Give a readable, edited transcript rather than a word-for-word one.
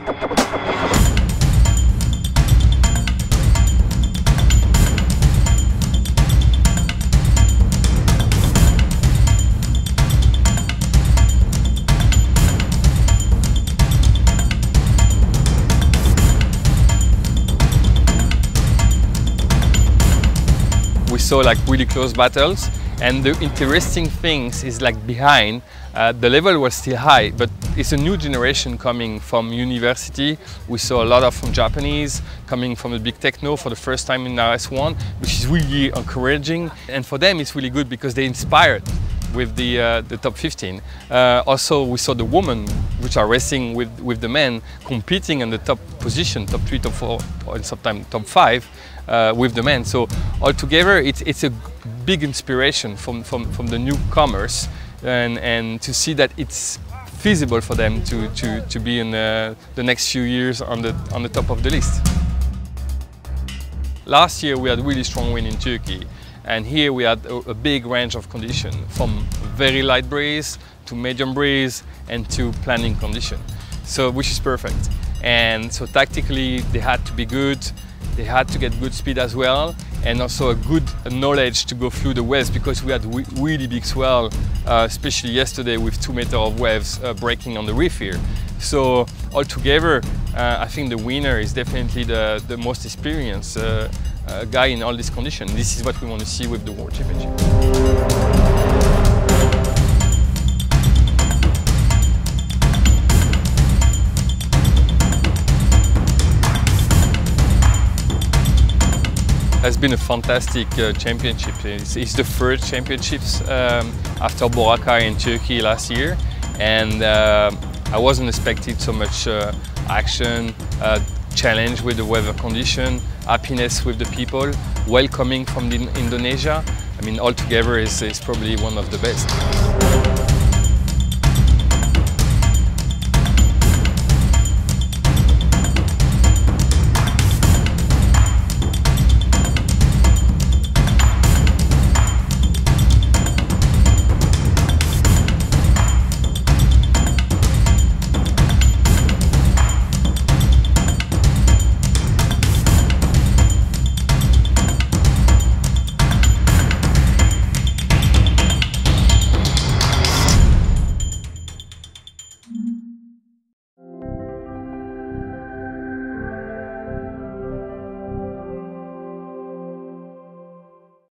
We saw like really close battles, and the interesting things is like behind, the level was still high, but it's a new generation coming from university. We saw a lot of from Japanese coming from the big techno for the first time in RS1, which is really encouraging, and for them it's really good because they inspired with the top 15. Also we saw the women, which are racing with the men, competing in the top position, top 3, top 4, or sometimes top 5 with the men. So altogether it's a big inspiration from the newcomers, and to see that it's feasible for them to be in the next few years on the top of the list. Last year we had really strong wind in Turkey, and here we had a big range of conditions, from very light breeze to medium breeze and to planning condition, so which is perfect. And so tactically they had to be good, they had to get good speed as well, and also a good knowledge to go through the waves, because we had really big swell, especially yesterday with 2 meters of waves breaking on the reef here. So altogether, I think the winner is definitely the most experienced guy in all these conditions. This is what we want to see with the World Championship. It's been a fantastic championship. It's the first championships after Boracay in Turkey last year, and I wasn't expecting so much action, challenge with the weather condition, happiness with the people, welcoming from Indonesia. I mean, altogether is probably one of the best.